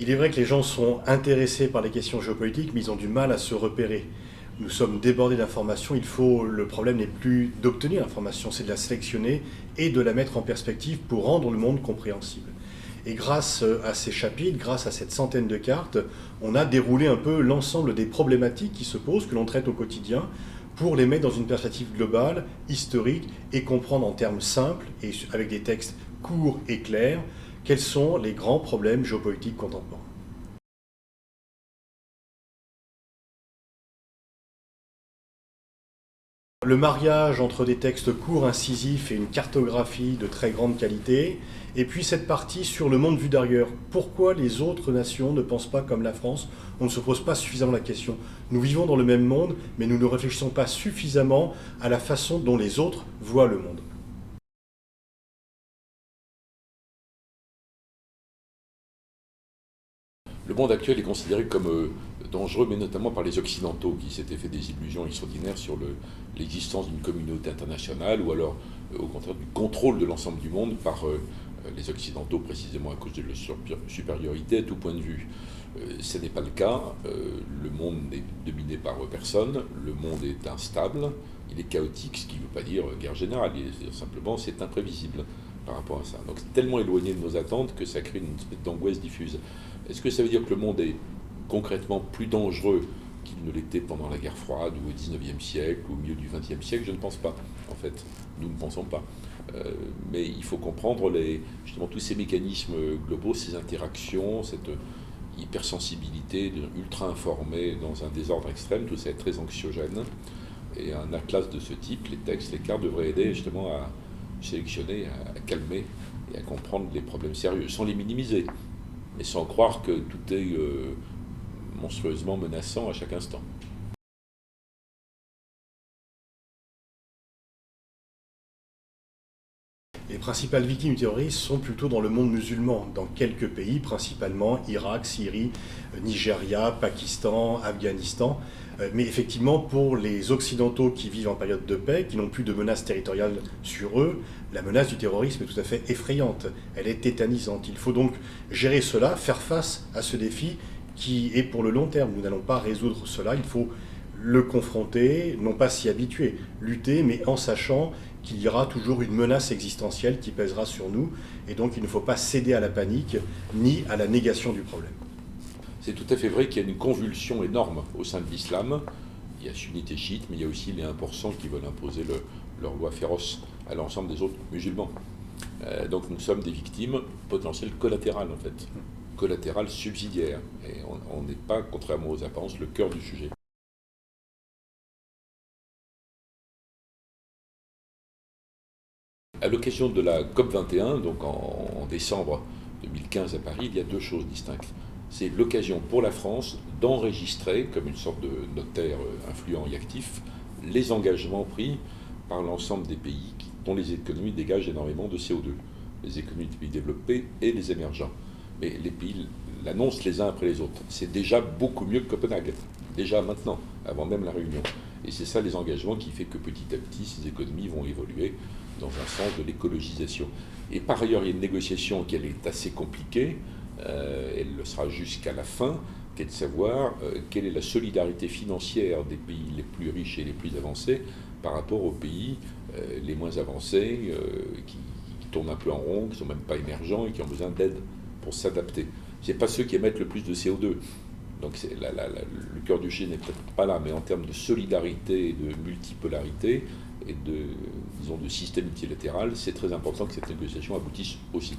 Il est vrai que les gens sont intéressés par les questions géopolitiques, mais ils ont du mal à se repérer. Nous sommes débordés d'informations. Le problème n'est plus d'obtenir l'information, c'est de la sélectionner et de la mettre en perspective pour rendre le monde compréhensible. Et grâce à ces chapitres, grâce à cette centaine de cartes, on a déroulé un peu l'ensemble des problématiques qui se posent, que l'on traite au quotidien, pour les mettre dans une perspective globale, historique, et comprendre en termes simples, et avec des textes courts et clairs, quels sont les grands problèmes géopolitiques contemporains. Le mariage entre des textes courts, incisifs et une cartographie de très grande qualité, et puis cette partie sur le monde vu d'ailleurs. Pourquoi les autres nations ne pensent pas comme la France? On ne se pose pas suffisamment la question. Nous vivons dans le même monde, mais nous ne réfléchissons pas suffisamment à la façon dont les autres voient le monde. Le monde actuel est considéré comme dangereux, mais notamment par les Occidentaux, qui s'étaient fait des illusions extraordinaires sur l'existence d'une communauté internationale, ou alors, au contraire, du contrôle de l'ensemble du monde par les Occidentaux, précisément à cause de leur supériorité à tout point de vue. Ce n'est pas le cas. Le monde n'est dominé par personne. Le monde est instable. Il est chaotique, ce qui ne veut pas dire guerre générale. Simplement, c'est imprévisible par rapport à ça. Donc, c'est tellement éloigné de nos attentes que ça crée une espèce d'angoisse diffuse. Est-ce que ça veut dire que le monde est concrètement plus dangereux qu'il ne l'était pendant la guerre froide ou au XIXe siècle ou au milieu du XXe siècle? Je ne pense pas, en fait. Nous ne pensons pas. Mais il faut comprendre justement tous ces mécanismes globaux, ces interactions, cette hypersensibilité ultra informée dans un désordre extrême, tout ça est très anxiogène. Et un atlas de ce type, les textes, les cartes, devraient aider justement à sélectionner, à calmer et à comprendre les problèmes sérieux, sans les minimiser, mais sans croire que tout est monstrueusement menaçant à chaque instant. Les principales victimes du terrorisme sont plutôt dans le monde musulman, dans quelques pays, principalement Irak, Syrie, Nigeria, Pakistan, Afghanistan. Mais effectivement, pour les Occidentaux qui vivent en période de paix, qui n'ont plus de menace territoriale sur eux, la menace du terrorisme est tout à fait effrayante. Elle est tétanisante. Il faut donc gérer cela, faire face à ce défi qui est pour le long terme. Nous n'allons pas résoudre cela. Il faut le confronter, non pas s'y habituer, lutter, mais en sachant qu'il y aura toujours une menace existentielle qui pèsera sur nous, et donc il ne faut pas céder à la panique ni à la négation du problème. C'est tout à fait vrai qu'il y a une convulsion énorme au sein de l'islam. Il y a sunnites et chiites, mais il y a aussi les 1% qui veulent imposer leur loi féroce à l'ensemble des autres musulmans. Donc nous sommes des victimes potentielles collatérales, en fait. Collatérales subsidiaires. Et on n'est pas, contrairement aux apparences, le cœur du sujet. À l'occasion de la COP21, donc en décembre 2015 à Paris, il y a deux choses distinctes. C'est l'occasion pour la France d'enregistrer, comme une sorte de notaire influent et actif, les engagements pris par l'ensemble des pays dont les économies dégagent énormément de CO2. Les économies des pays développés et les émergents. Mais les pays l'annoncent les uns après les autres. C'est déjà beaucoup mieux que Copenhague, déjà maintenant, avant même la réunion. Et c'est ça les engagements qui fait que petit à petit, ces économies vont évoluer dans un sens de l'écologisation. Et par ailleurs, il y a une négociation qui est assez compliquée, elle le sera jusqu'à la fin, qui est de savoir quelle est la solidarité financière des pays les plus riches et les plus avancés par rapport aux pays les moins avancés, qui tournent un peu en rond, qui ne sont même pas émergents et qui ont besoin d'aide pour s'adapter. Ce n'est pas ceux qui émettent le plus de CO2. Donc le cœur du sujet n'est peut-être pas là, mais en termes de solidarité et de multipolarité et de système multilatéral, c'est très important que cette négociation aboutisse aussi.